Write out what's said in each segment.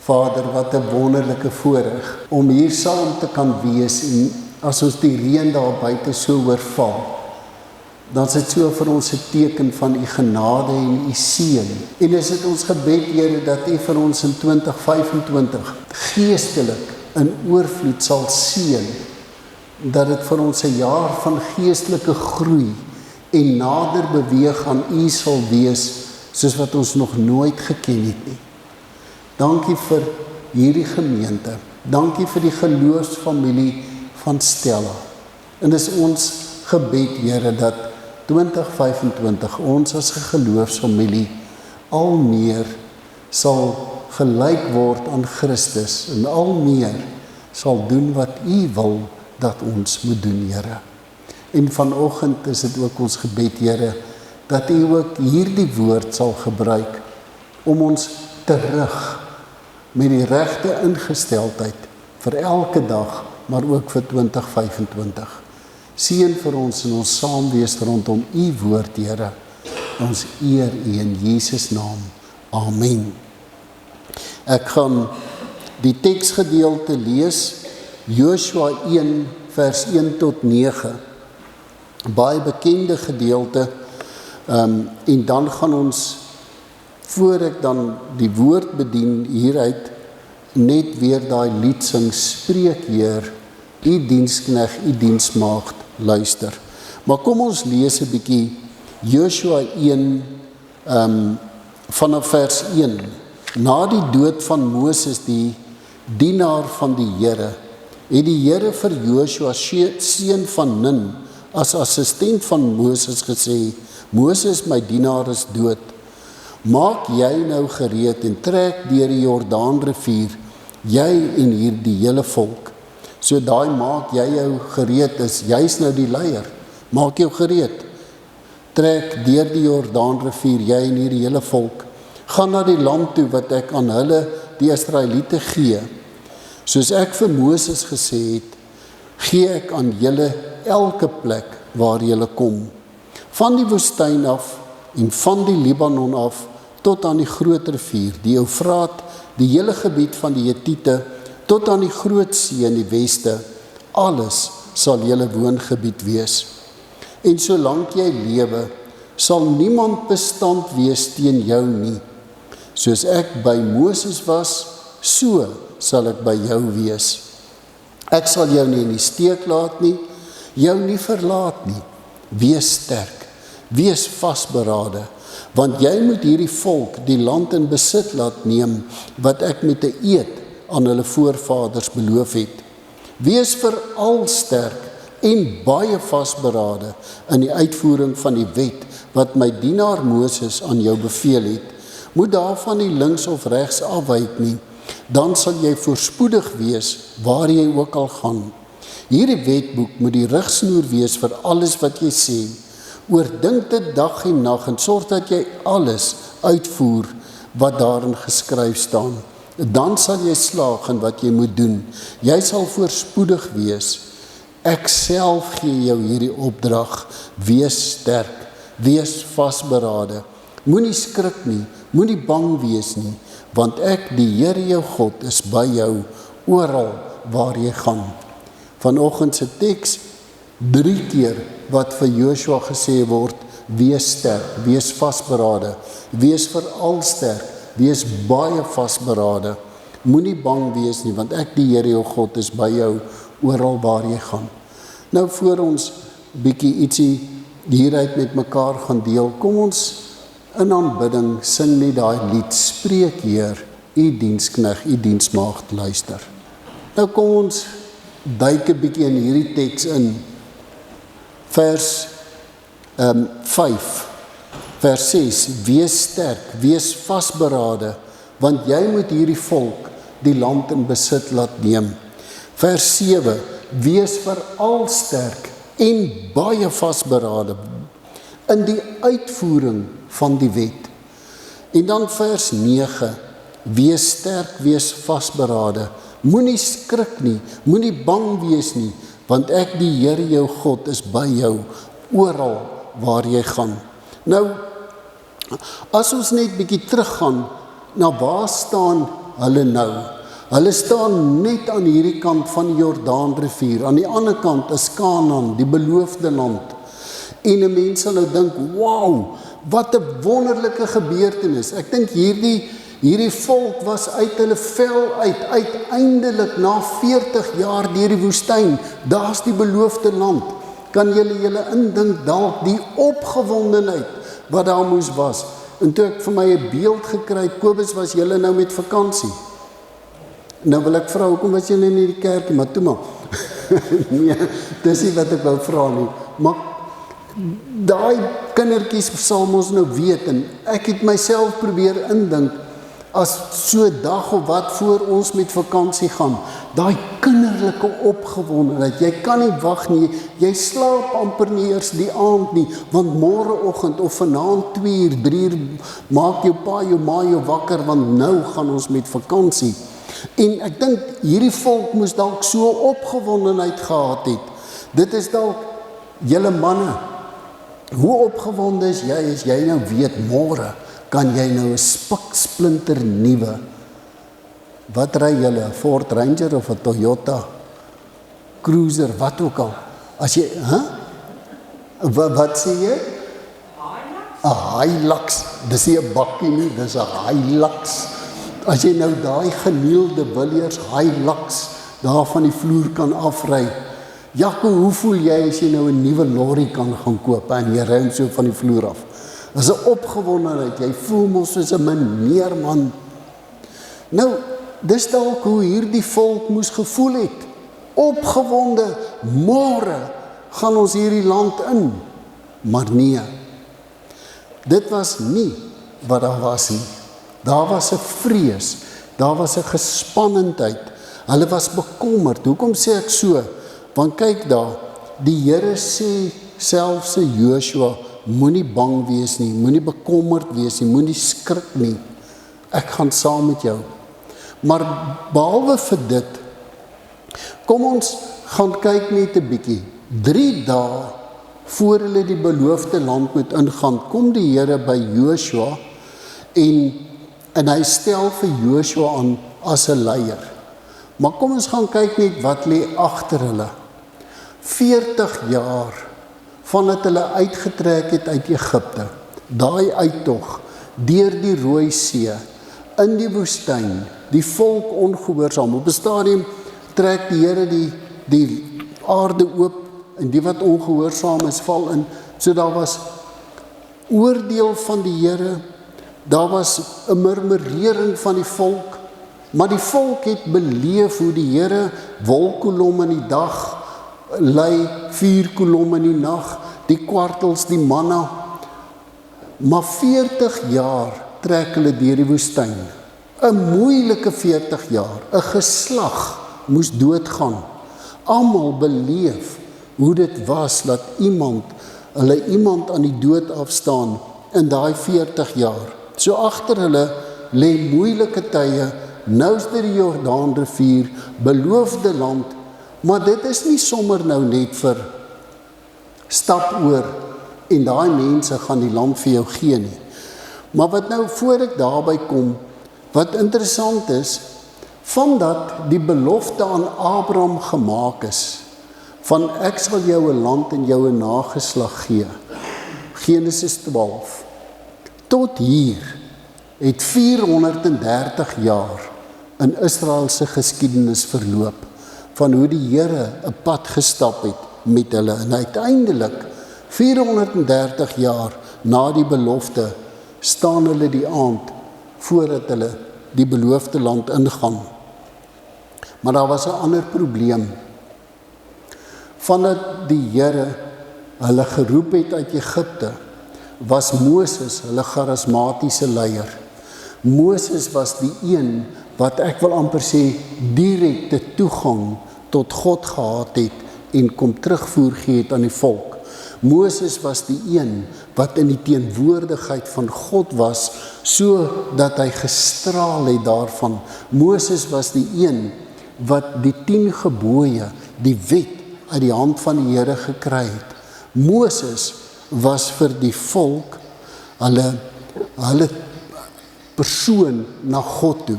Vader, wat 'n wonderlike voorreg om hier saam te kan wees en as ons die reën daar buite so hoor val, dan is dit so vir ons 'n teken van u genade en u seën. En is dit ons gebed, Here, dat u vir ons in 2025 geestelik in oorvloed sal seën, dat dit vir ons 'n jaar van geestelike groei en nader beweeg aan u sal wees, soos wat ons nog nooit geken het nie. Dankie vir hierdie gemeente. Dankie vir die geloofsfamilie van Stella. En dis ons gebed, Here, dat 2025 ons as 'n geloofsfamilie al meer sal gelyk word aan Christus en al meer sal doen wat u wil dat ons moet doen, Here. En vanoggend is dit ook ons gebed, Here, dat u ook hierdie woord sal gebruik om ons terug met die regte ingesteldheid vir elke dag, maar ook vir 2025. Seën vir ons in ons saamwees rondom u woord, Here. Ons eer u in Jesus naam. Amen. Ek gaan die teksgedeelte lees, Joshua 1 vers 1 tot 9. Baie bekende gedeelte, en dan gaan ons, voor ek dan die woord bedien hieruit, net weer daai lied sing, spreek Heer, u diensknegt, u diensmaagd, luister. Maar kom ons lees 'n bietjie Joshua 1 vanaf vers 1. Na die dood van Moses, die dienaar van die Here, het die Here vir Joshua, seun van Nun, as assistent van Moses gesê, Moses, my dienaar, is dood. Maak jy nou gereed en trek deur die Jordaanrivier, jy en hier die hele volk. So daai maak jy jou gereed is, jy's nou die leier. Maak jou gereed. Trek deur die Jordaanrivier, jy en hier die hele volk. Gaan na die land toe wat ek aan hulle, die Israeliete, gee. Soos ek vir Moses gesê het, gee ek aan julle elke plek waar julle kom. Van die woestyn af en van die Libanon af tot aan die groot rivier, die Eufraat, die hele gebied van die Hetiete, tot aan die groot see in die weste, alles sal julle woongebied wees. En solank jy lewe, sal niemand bestand wees teen jou nie. Soos ek by Moses was, so sal ek by jou wees. Ek sal jou nie in die steek laat nie, jou nie verlaat nie. Wees sterk, wees vasberade, want jy moet hierdie volk die land in besit laat neem, wat ek met 'n eed aan hulle voorvaders beloof het. Wees veral sterk en baie vasberade in die uitvoering van die wet, wat my dienaar Moses aan jou beveel het. Moet daarvan nie links of regs afwyk nie, dan sal jy voorspoedig wees waar jy ook al gaan. Hierdie wetboek moet die rigsnoer wees vir alles wat jy sê. Oordink dit dag en nag en sorg dat jy alles uitvoer wat daarin geskryf staan. Dan sal jy slaag in wat jy moet doen. Jy sal voorspoedig wees. Ek self gee jou hierdie opdrag. Wees sterk, wees vasberade. Moenie skrik nie, moenie bang wees nie, want ek, die Here jou God, is by jou oral waar jy gaan. Vanoggend se teks 3 keer wat vir Joshua gesê word, wees sterk, wees vasberade, wees veral sterk, wees baie vasberade. Moenie bang wees nie, want ek, die Here jou God, is by jou oral waar jy gaan. Nou voor ons bietjie ietsie hieruit met mekaar gaan deel, kom ons in aanbidding sing net daai lied, spreek Heer, u diensknegt, u diensmaagd, luister. Nou kom ons duik 'n bietjie in hierdie teks in. Vers 5, vers 6, wees sterk, wees vasberade, want jy moet hierdie volk die land in besit laat neem. Vers 7, wees veral sterk en baie vasberade in die uitvoering van die wet. En dan vers 9, wees sterk, wees vasberade, moenie skrik nie, moenie bang wees nie, want ek, die Here jou God, is by jou oral waar jy gaan. Nou, as ons net bietjie teruggaan na waar staan hulle nou? Hulle staan net aan hierdie kant van die Jordaanrivier. Aan die ander kant is Kanaan, die beloofde land. En 'n mens sal nou dink, wow, wat 'n wonderlike gebeurtenis. Ek dink hierdie volk was uit hulle vel uiteindelik na 40 jaar deur die woestyn. Daar's die beloofde land. Kan julle indink dalk die opgewondenheid wat daar moes was. En toe ek vir my 'n beeld gekry het, Kobus, was julle nou met vakansie? Nou wil ek vra, hoekom was julle nie in die kerk, maar toe maar. Nee, dis nie wat ek wou vra nie. Maar daai kindertjies sal ons nou weet, en ek het myself probeer indink, as so dag of wat voor ons met vakansie gaan, daai kinderlike opgewondenheid, jy kan nie wag nie, jy slaap amper nie eers die aand nie, want môreoggend of vanaand 2 uur, 3 uur, maak jou pa, jou ma jou wakker, want nou gaan ons met vakansie. En ek dink, hierdie volk moes dalk so opgewondenheid gehad het. Dit is dalk, julle manne, hoe opgewonde is jy, as jy nou weet, môre kan jy nou 'n spiksplinter nuwe, wat ry julle, 'n Ford Ranger of 'n Toyota Cruiser, wat ook al, as jy, wat sê jy? Hilux? 'n Hilux, dis nie 'n bakkie nie, dis 'n Hilux. As jy nou daai genieelde Villiers Hilux daar van die vloer kan afry, Jaco, hoe voel jy as jy nou 'n nuwe lorry kan gaan koop en jy ry hom so van die vloer af? Dis 'n opgewondenheid, jy voel mos soos 'n meneer man. Nou, dis dalk hoe hierdie volk moes gevoel het. Opgewonde, môre gaan ons hierdie land in. Maar nee, dit was nie wat daar was nie. Daar was 'n vrees, daar was 'n gespannendheid. Hulle was bekommerd. Hoekom sê ek so? Want kyk daar, die Here sê selfs vir Joshua, moenie bang wees nie, moenie bekommerd wees nie, moenie skrik nie. Ek gaan saam met jou. Maar behalwe vir dit, kom ons gaan kyk net 'n bietjie. 3 dae voor hulle die beloofde land moet ingaan, kom die Here by Joshua en hy stel vir Joshua aan as 'n leier. Maar kom ons gaan kyk net wat lê agter hulle. 40 jaar vandat hulle uitgetrek het uit Egipte, daai uittog, deur die Rooi See, in die woestyn, die volk ongehoorsaam. Op 'n stadium trek die Here die aarde oop, en die wat ongehoorsaam is, val in. So daar was oordeel van die Here, daar was 'n murmurering van die volk, maar die volk het beleef hoe die Here wolkkolom in die dag lei, vuurkolom in die nag, die kwartels, die manna. Maar 40 jaar trek hulle deur die woestyn. 'n moeilike 40 jaar, 'n geslag moes doodgaan. Almal beleef hoe dit was dat hulle iemand aan die dood afstaan in daai 40 jaar. So agter hulle lê moeilike tye, nou is dit die Jordaanrivier, beloofde land, maar dit is nie sommer nou net vir stap oor en daai mense gaan die land vir jou gee nie. Maar wat nou, voor ek daarby kom, wat interessant is, vandat die belofte aan Abraham gemaak is, van ek sal jou 'n land en jou 'n nageslag gee, Genesis 12, tot hier het 430 jaar in Israel se geskiedenis verloop, van hoe die Here 'n pad gestap het met hulle, en uiteindelik 430 jaar na die belofte staan hulle die aand voordat hulle die beloofde land ingaan. Maar daar was 'n ander probleem. Vandat die Here hulle geroep het uit Egipte, was Moses hulle charismatiese leier. Moses was die een wat, ek wil amper sê, direkte toegang tot God gehad het en kom terugvoer gee het aan die volk. Moses was die een wat in die teenwoordigheid van God was, so dat hy gestraal het daarvan. Moses was die een wat die 10 gebooie, die wet, uit die hand van die Here gekry het. Moses was vir die volk hulle persoon na God toe.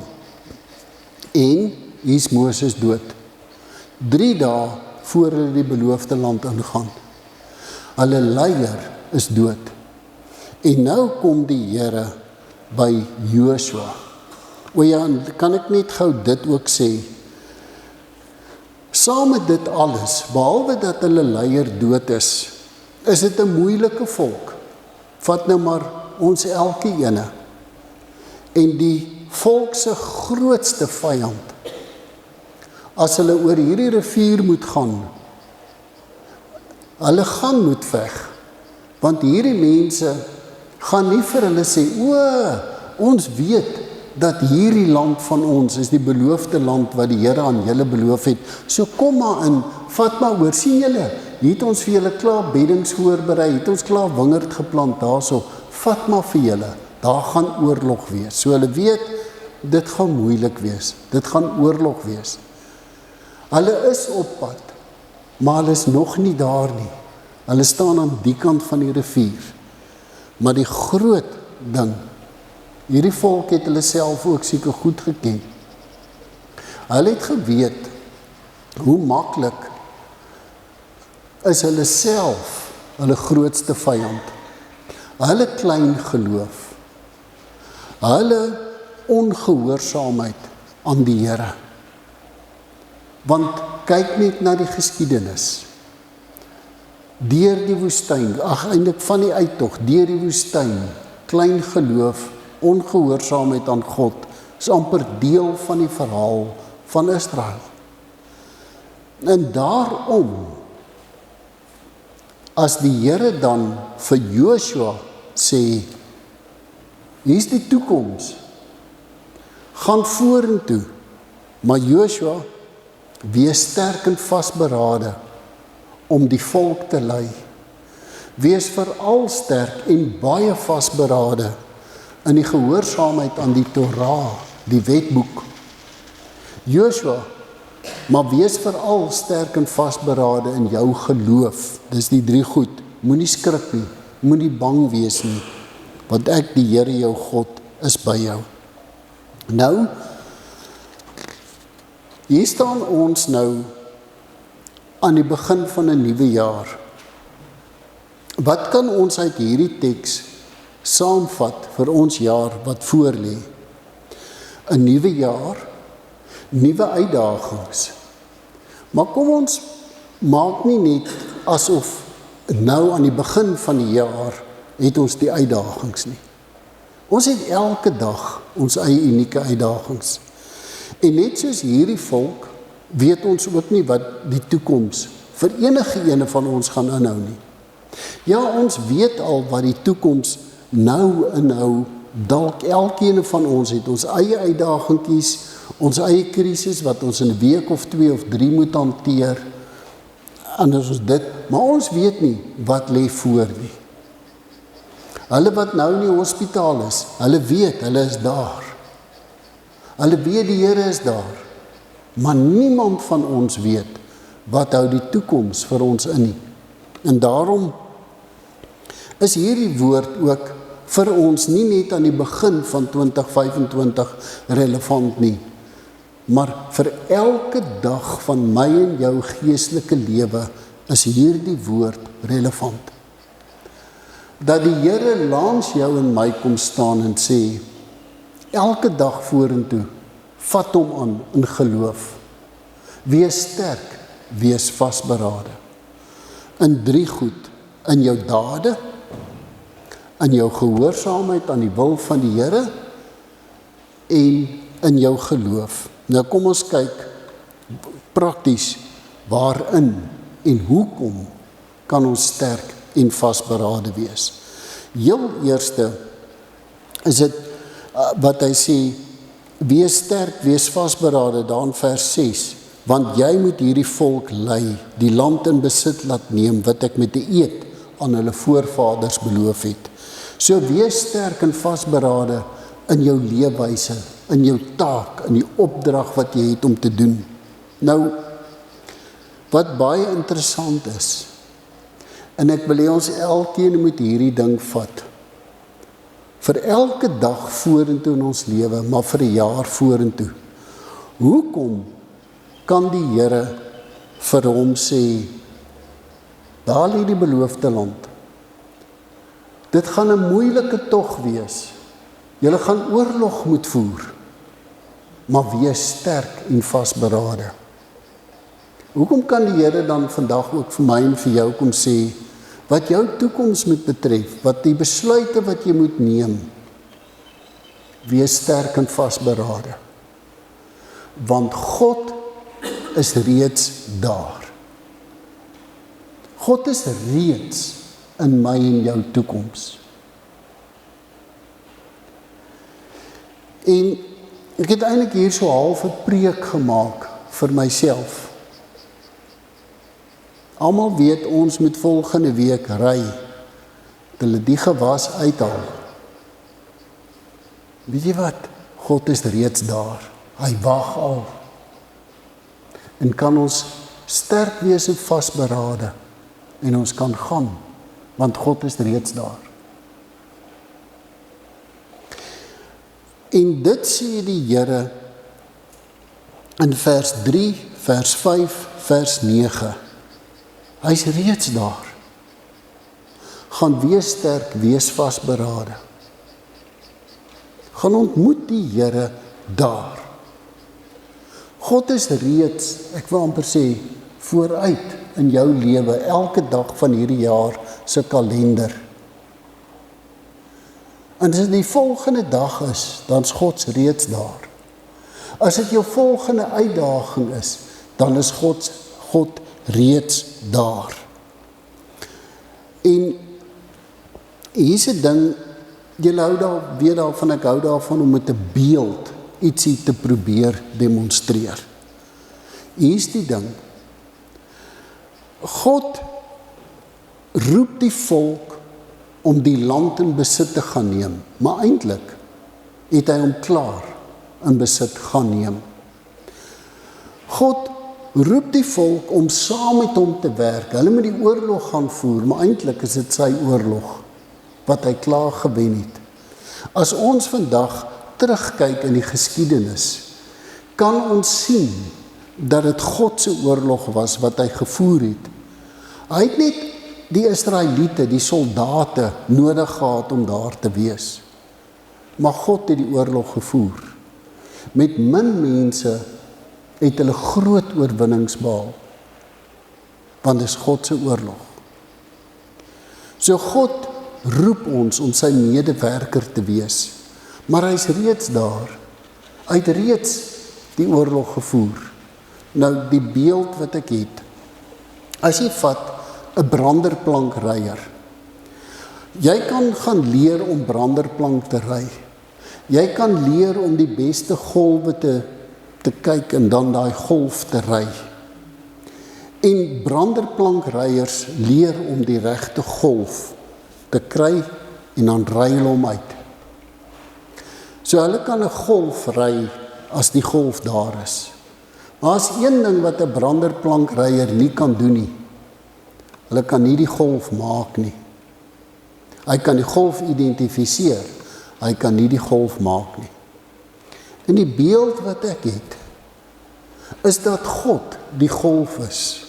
En hier is Moses dood. 3 dae voor hulle die beloofde land ingaan. Hulle leier is dood. En nou kom die Here by Joshua. O ja, en kan ek net gou dit ook sê, saam met dit alles, behalwe dat hulle leier dood is dit 'n moeilike volk. Vat nou maar ons elke ene. En die volk se grootste vyand, as hulle oor hierdie rivier moet gaan, hulle gaan moet veg, want hierdie mense gaan nie vir hulle sê, ons weet dat hierdie land van ons is die beloofde land wat die Here aan julle beloof het, so kom maar in, vat maar oor, sien julle, hier het ons vir julle klaar beddings voorberei, het ons klaar wingerd geplant daarso, vat maar vir julle, daar gaan oorlog wees, so hulle weet, dit gaan moeilik wees, dit gaan oorlog wees. Hulle is op pad, maar hulle is nog nie daar nie, hulle staan aan die kant van die rivier, maar die groot ding, hierdie volk het hulle self ook seker goed geken. Hulle het geweet, hoe maklik is hulle self, hulle grootste vyand. Hulle klein geloof, hulle ongehoorsaamheid aan die Here. Want kyk net na die geskiedenis. Deur die woestyn, eintlik van die uittog, deur die woestyn, klein geloof, ongehoorsaamheid aan God, is amper deel van die verhaal van Israel. En daarom, as die Here dan vir Joshua sê, hier is die toekoms, gaan vorentoe, maar Joshua, wees sterk en vasberade om die volk te lei. Wees veral sterk en baie vasberade in die gehoorsaamheid aan die Torah, die wetboek. Joshua, maar wees veral sterk en vasberade in jou geloof. Dis die 3 goed. Moenie skrik nie, moenie bang wees nie, want ek, die Here jou God, is by jou. Nou, hier staan ons nou aan die begin van 'n nuwe jaar. Wat kan ons uit hierdie teks saamvat vir ons jaar wat voorlê? 'n Nuwe jaar, nuwe uitdagings. Maar kom ons maak nie net asof nou aan die begin van die jaar het ons die uitdagings nie. Ons het elke dag ons eie unieke uitdagings. En net soos hierdie volk, weet ons ook nie wat die toekoms vir enige ene van ons gaan inhou nie. Ja, ons weet al wat die toekoms nou inhou, dalk elkeen van ons het ons eie uitdagingkies, ons eie krisis wat ons in 'n week of 2 of 3 moet hanteer, anders ons dit, maar ons weet nie wat lê voor nie. Hulle wat nou in die hospitaal is, hulle weet, hulle is daar. Hulle weet die Here is daar, maar niemand van ons weet wat hou die toekoms vir ons in nie. En daarom is hierdie woord ook vir ons nie net aan die begin van 2025 relevant nie, maar vir elke dag van my en jou geestelike lewe is hierdie woord relevant. Dat die Here langs jou en my kom staan en sê, elke dag vorentoe, vat hom aan in geloof. Wees sterk, wees vasberade. In 3 goed, in jou dade, in jou gehoorsaamheid aan die wil van die Here en in jou geloof. Nou kom ons kyk prakties waarin en hoekom kan ons sterk en vasberade wees. Heel eerste is dit wat hy sê, wees sterk, wees vasberade, daar in vers 6, want jy moet hierdie volk lei, die land in besit laat neem, wat ek met 'n eed aan hulle voorvaders beloof het. So wees sterk en vasberade in jou leefwyse, in jou taak, in die opdrag wat jy het om te doen. Nou, wat baie interessant is, en ek wil hê ons elkeen moet hierdie ding vat, vir elke dag vorentoe in ons lewe, maar vir 'n jaar vorentoe, Hoekom kan die Here vir hom sê, daar lê die beloofde land. Dit gaan 'n moeilike tog wees. Julle gaan oorlog moet voer, maar wees sterk en vasberade. Hoekom kan die Here dan vandag ook vir my en vir jou kom sê, wat jou toekoms moet betref, wat die besluite wat jy moet neem, wees sterk en vasberade. Want God is reeds daar. God is reeds in my en jou toekoms. En ek het eintlik hier so half 'n preek gemaak vir myself. Almal weet ons moet volgende week ry, hulle die gewas uithaal. Weet jy wat? God is reeds daar. Hy wag al. En kan ons sterk wees en vasberade, en ons kan gaan, want God is reeds daar. En dit sê die Here in vers 3, vers 5, vers 9. Hy is reeds daar. Gaan wees sterk, wees vasberade. Gaan ontmoet die Here daar. God is reeds, ek wil amper sê, vooruit in jou lewe, elke dag van hierdie jaar se kalender. En as dit die volgende dag is, dan is God reeds daar. As dit jou volgende uitdaging is, dan is God reeds daar. En hier is 'n ding, julle hou weet daarvan, ek hou daarvan om met 'n beeld ietsie te probeer demonstreer. Hier is die ding. God roep die volk om die land in besit te gaan neem, maar eintlik het hy hom klaar in besit gaan neem. God roep die volk om saam met hom te werk. Hulle moet die oorlog gaan voer, maar eintlik is dit sy oorlog wat hy klaar gewen het. As ons vandag terugkyk in die geskiedenis, kan ons sien dat dit God se oorlog was wat hy gevoer het. Hy het net die Israeliete, die soldate, nodig gehad om daar te wees. Maar God het die oorlog gevoer. Met min mense het hulle groot oorwinnings behaal. Want dit is God se oorlog. So God roep ons om sy medewerker te wees. Maar hy is reeds daar. Hy het reeds die oorlog gevoer. Nou die beeld wat ek het. As jy vat 'n branderplankryer. Jy kan gaan leer om branderplank te ry. Jy kan leer om die beste golwe te kyk en dan daai golf te ry. En branderplankryers leer om die regte golf te kry en dan ry hulle hom uit. So hulle kan 'n golf ry as die golf daar is. Maar as een ding wat 'n branderplankryer nie kan doen nie, hulle kan nie die golf maak nie. Hy kan die golf identifiseer, hy kan nie die golf maak nie. En die beeld wat ek het, is dat God die golf is.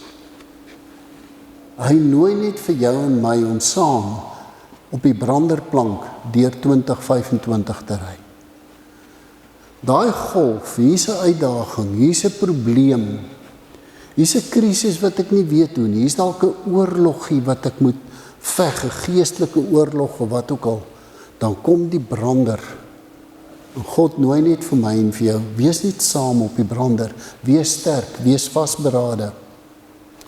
Hy nooi net vir jou en my om saam op die branderplank deur 2025 te ry. Daai golf, hier is 'n uitdaging, hier is 'n probleem, hier is 'n krisis wat ek nie weet hoe nie, hier is dalk 'n oorlogie wat ek moet veg, 'n geestelike oorlog of wat ook al, dan kom die brander. En God nooi net vir my en vir jou, wees net saam op die brander, wees sterk, wees vasberade,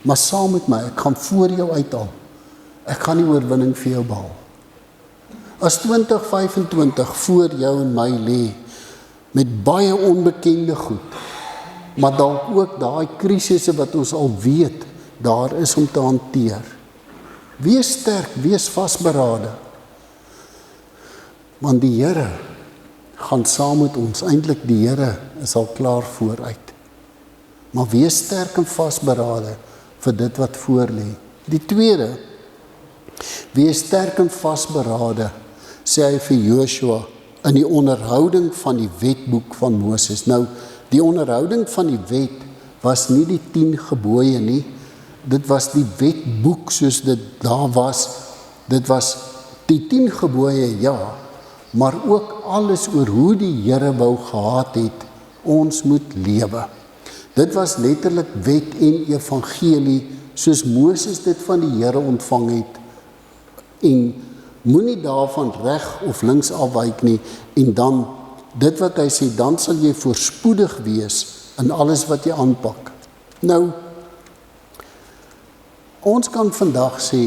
maar saam met my, ek gaan voor jou uithaal, ek gaan die oorwinning vir jou behaal. As 2025 voor jou en my lê, met baie onbekende goed, maar dalk ook daai krisisse wat ons al weet, daar is om te hanteer. Wees sterk, wees vasberade, want die Here gaan saam met ons, eintlik die Here is al klaar vooruit. Maar wees sterk en vasberade vir dit wat voor lê. Die tweede, wees sterk en vasberade, sê hy vir Joshua, in die onderhouding van die wetboek van Moses. Nou, Die onderhouding van die wet was nie die 10 gebooie nie, dit was die wetboek soos dit daar was, dit was die 10 gebooie, ja, maar ook alles oor hoe die Here wou gehad het, ons moet lewe. Dit was letterlik wet en evangelie, soos Moses dit van die Here ontvang het, en moenie daarvan reg of links afwyk nie, en dan, dit wat hy sê, dan sal jy voorspoedig wees in alles wat jy aanpak. Nou, ons kan vandag sê,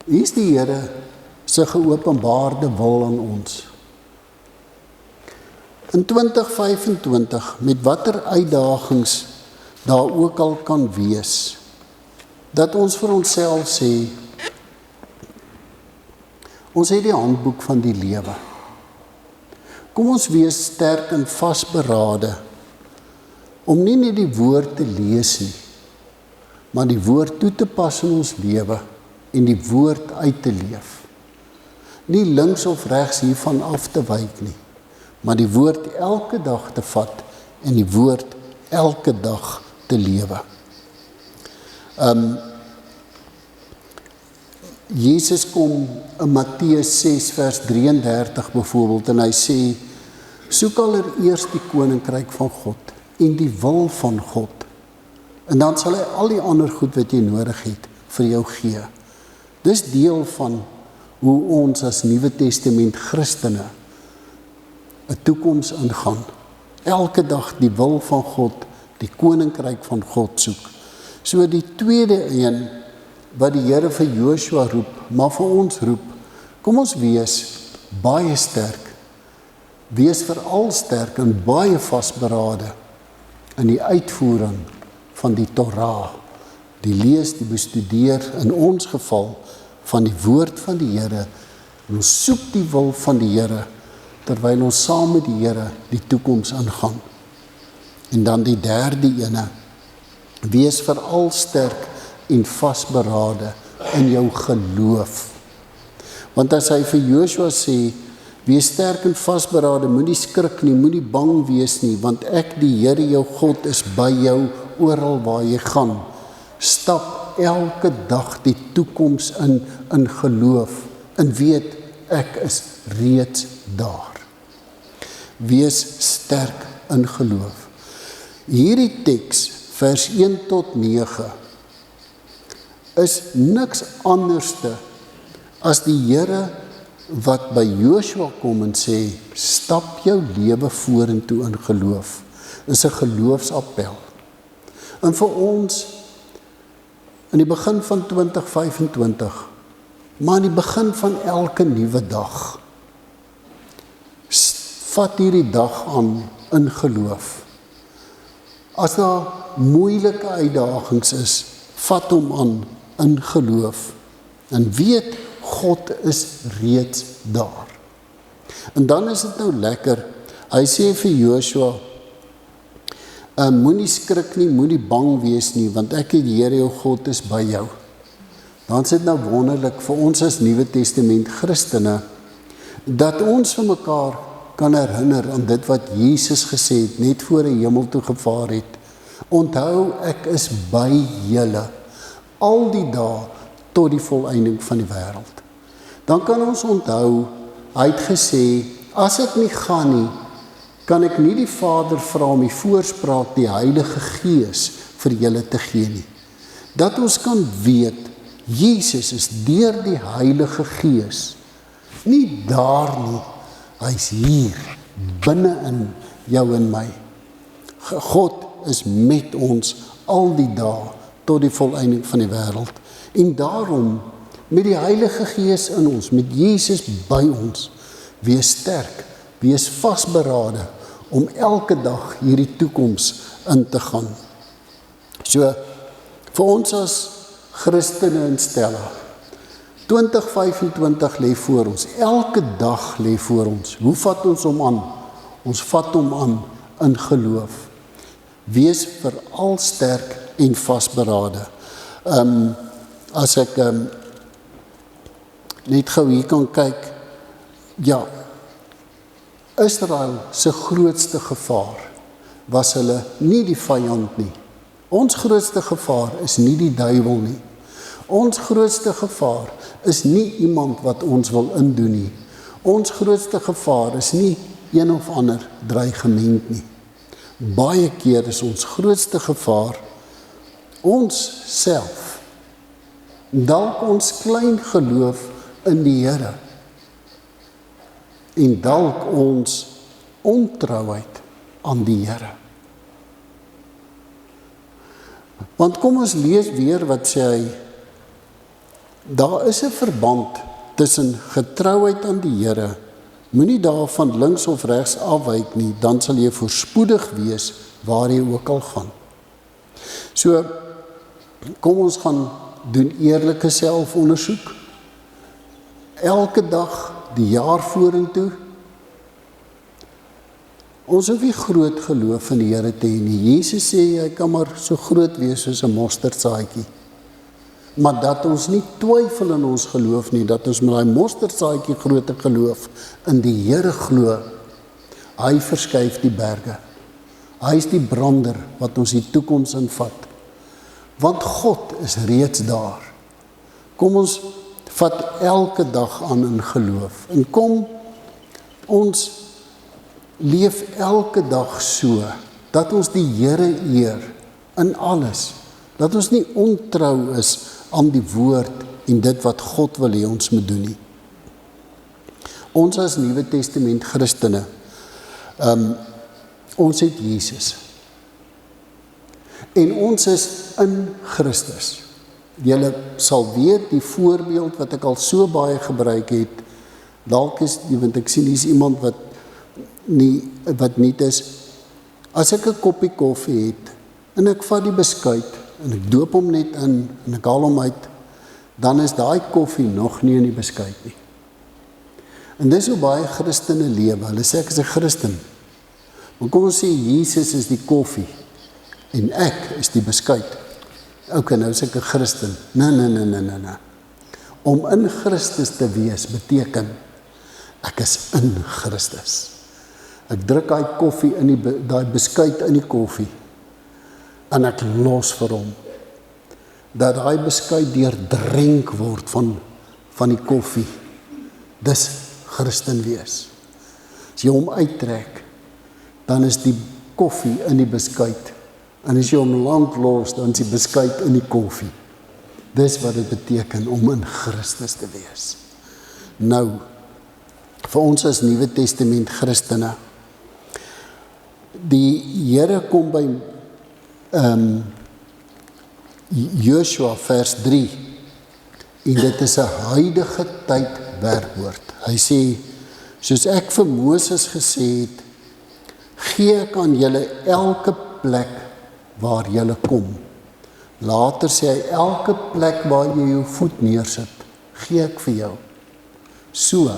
hier is die Here sy geopenbaarde wil aan ons. In 2025, met watter uitdagings daar ook al kan wees, dat ons vir onsself sê, ons het die handboek van die lewe. Kom ons wees sterk en vasberade, om nie net die woord te lees nie, maar die woord toe te pas in ons lewe, en die woord uit te leef. Nie links of regs hiervan af te wyk nie, maar die woord elke dag te vat, en die woord elke dag te lewe. Jesus kom in Matteus 6 vers 33 byvoorbeeld, en hy sê, soek allereerst die koninkryk van God, en die wil van God, en dan sal hy al die ander goed wat jy nodig het, vir jou gee. Dis deel van hoe ons as Nuwe Testament Christene 'n toekoms ingaan. Elke dag die wil van God, die koninkryk van God soek. So die tweede een, wat die Here vir Joshua roep, maar vir ons roep, kom ons wees baie sterk, wees veral sterk en baie vasberade in die uitvoering van die Torah, die lees, die bestudeer, in ons geval, van die woord van die Here, en ons soek die wil van die Here, terwyl ons saam met die Here die toekoms ingaan. En dan die derde ene, wees veral sterk en vasberade in jou geloof. Want as hy vir Joshua sê, wees sterk en vasberade, moenie skrik nie, moenie bang wees nie, want ek, die Here jou God, is by jou oral waar jy gaan. Stap elke dag die toekoms in geloof, en weet, ek is reeds daar. Wees sterk in geloof. Hierdie teks, vers 1 tot 9, is niks anderste as die Here wat by Joshua kom en sê, stap jou lewe vorentoe in geloof. Is 'n geloofsappel. En vir ons, in die begin van 2025, maar in die begin van elke nuwe dag, vat hierdie dag aan in geloof. As daar moeilike uitdagings is, vat hom aan in geloof. En weet, God is reeds daar. En dan is dit nou lekker, hy sê vir Joshua, moenie skrik nie, moenie bang wees nie, want ek, die Here jou God, is by jou. Dan is dit nou wonderlik vir ons as Nuwe Testament Christene, dat ons vir mekaar kan herinner aan dit wat Jesus gesê het, net voor hy hemel toe gevaar het. Onthou, ek is by julle, al die dae tot die volëinding van die wêreld. Dan kan ons onthou, hy het gesê, as ek nie gaan nie, kan ek nie die Vader vra om die voorspraak, die Heilige Gees, vir julle te gee nie. Dat ons kan weet, Jesus is deur die Heilige Gees, nie daar nie, hy is hier, binne in jou en my. God is met ons al die dae, tot die volëinding van die wêreld. En daarom, met die Heilige Gees in ons, met Jesus by ons, wees sterk, wees vasberade, om elke dag hierdie toekoms in te gaan. So, vir ons as Christene in Stella, 2025 lê voor ons, elke dag lê voor ons. Hoe vat ons hom aan? Ons vat hom aan in geloof. Wees veral sterk en vasberade. As ek net gou hier kan kyk, ja, Israel se grootste gevaar was hulle nie die vyand nie. Ons grootste gevaar is nie die duiwel nie. Ons grootste gevaar is nie iemand wat ons wil indoen nie. Ons grootste gevaar is nie een of ander dreigement nie. Baie keer is ons grootste gevaar ons self. Dalk ons klein geloof in die Here. En dalk ons ontrouheid aan die Here. Want kom ons lees weer wat sê hy, daar is 'n verband tussen getrouheid aan die Here. Moenie daarvan links of regs afwyk nie, dan sal jy voorspoedig wees waar jy ook al gaan. So, kom ons gaan doen eerlike selfondersoek. Elke dag, die jaar vorentoe. Ons hoef nie groot geloof in die Here te hê nie. Jesus sê, hy kan maar so groot wees soos 'n mosterdsaadjie. Maar dat ons nie twyfel in ons geloof nie, dat ons met daai mosterdsaadjie groot geloof in die Here glo, hy verskuif die berge. Hy is die brander wat ons die toekoms invat. Want God is reeds daar. Kom ons vat elke dag aan in geloof. En kom ons leef elke dag so, dat ons die Here eer in alles. Dat ons nie ontrou is aan die woord en dit wat God wil hê ons moet doen nie. Ons as Nuwe Testament Christene, ons het Jesus. En ons is in Christus. Julle sal weet die voorbeeld wat ek al so baie gebruik het, dalk is, want ek sien hier's iemand wat nie is, as ek 'n koppie koffie het, en ek vat die beskuit, en ek doop hom net in, en ek haal hom uit, dan is daai koffie nog nie in die beskuit nie. En dis hoe baie Christene lewe, hulle sê ek is 'n Christen, maar kom ons sê, Jesus is die koffie, en ek is die beskuit. Ok, nou is ek 'n Christen. Nee. Om in Christus te wees beteken, ek is in Christus. Ek druk daai koffie in daai beskuit in die koffie, en ek los vir hom, dat daai beskuit deurdrenk word van die koffie. Dis Christen wees. As jy hom uittrek, dan is die koffie in die beskuit, en as jy hom lank los, dan is die beskuit in die koffie. Dis wat dit beteken om in Christus te wees. Nou, vir ons as Nuwe Testament Christene, die Here kom by Joshua vers 3, en dit is 'n huidige tyd werkwoord. Hy sê, soos ek vir Moses gesê het, gee ek aan julle elke plek waar julle kom. Later sê hy, elke plek waar jy jou voet neersit, gee ek vir jou. So,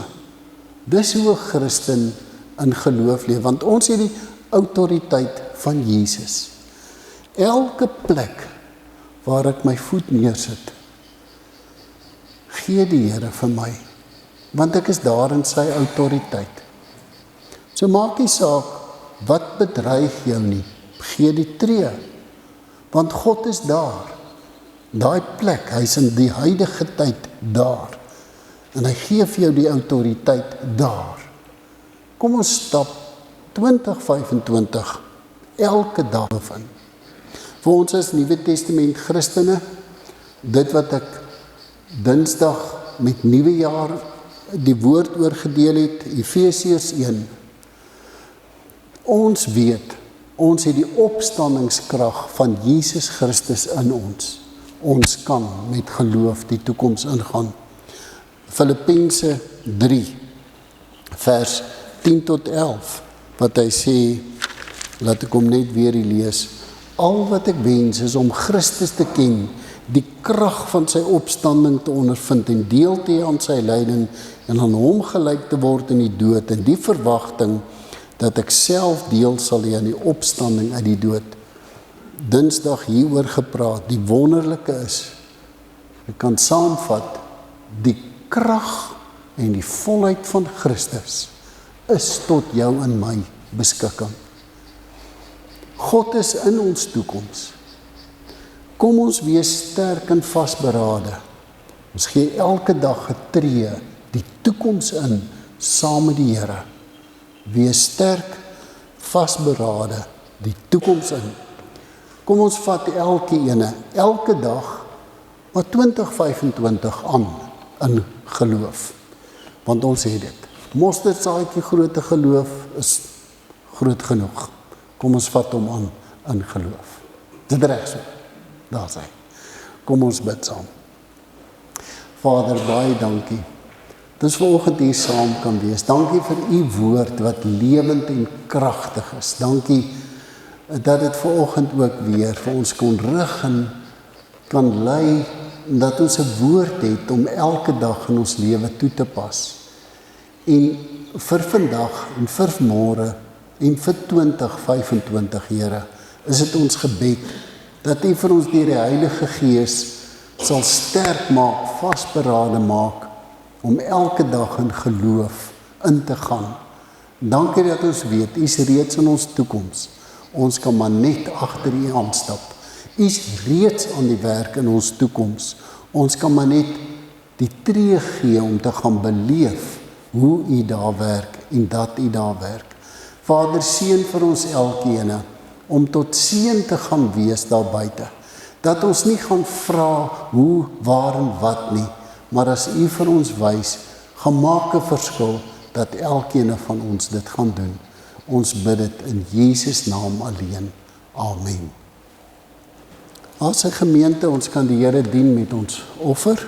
dis hoe 'n Christen in geloof leef, want ons het die autoriteit van Jesus. Elke plek waar ek my voet neersit, gee die Here vir my, want ek is daar in sy autoriteit. So maak nie saak, wat bedreig jou nie, gee die tree, want God is daar, daai plek, hy is in die huidige tyd daar, en hy gee vir jou die autoriteit daar. Kom ons stap 2025 elke dag in. Vir ons as Nuwe Testament Christene, dit wat ek Dinsdag met Nuwe Jaar die woord oorgedeel het, Efesiërs 1. Ons weet, ons het die opstandingskrag van Jesus Christus in ons. Ons kan met geloof die toekoms ingaan. Filippense 3, vers 10 tot 11, wat hy sê, laat ek hom net weer lees, al wat ek wens is om Christus te ken, die krag van sy opstanding te ondervind en deel te hê aan sy lyding en aan hom gelyk te word in die dood, en die verwagting dat ek self deel sal hê aan die opstanding uit die dood. Dinsdag hieroor gepraat, die wonderlike is, ek kan saamvat, die krag en die volheid van Christus is tot jou en my beskikking. God is in ons toekoms. Kom ons wees sterk en vasberade. Ons gee elke dag 'n tree die toekoms in, saam met die Here. Wees sterk, vasberade, die toekoms in. Kom ons vat elke dag, maar 2025 aan in geloof. Want ons het dit. Mosterdsaadjie groot geloof is groot genoeg. Kom ons vat hom aan in geloof. Dit reg so. Daar is hy. Kom ons bid saam. Vader, baie dankie. Dis vanoggend hier saam kan wees. Dankie vir u woord wat lewend en kragtig is. Dankie dat dit vanoggend ook weer vir ons kon rig en kan lei, en dat ons 'n woord het om elke dag in ons lewe toe te pas. En vir vandag en vir môre en vir 2025, Here, is dit ons gebed dat u vir ons deur die Heilige Gees sal sterk maak, vasberade maak, om elke dag in geloof in te gaan. Dankie dat ons weet, u is reeds in ons toekoms. Ons kan maar net agter u aanstap. U is reeds aan die werk in ons toekoms. Ons kan maar net die tree gee om te gaan beleef hoe u daar werk en dat u daar werk. Vader, seën vir ons elkeen om tot seën te gaan wees daar buite. Dat ons nie gaan vra hoe, waar en wat nie, maar as u vir ons wys, gaan maak 'n verskil dat elkeen van ons dit gaan doen. Ons bid dit in Jesus naam alleen. Amen. As 'n gemeente, ons kan die Here dien met ons offer.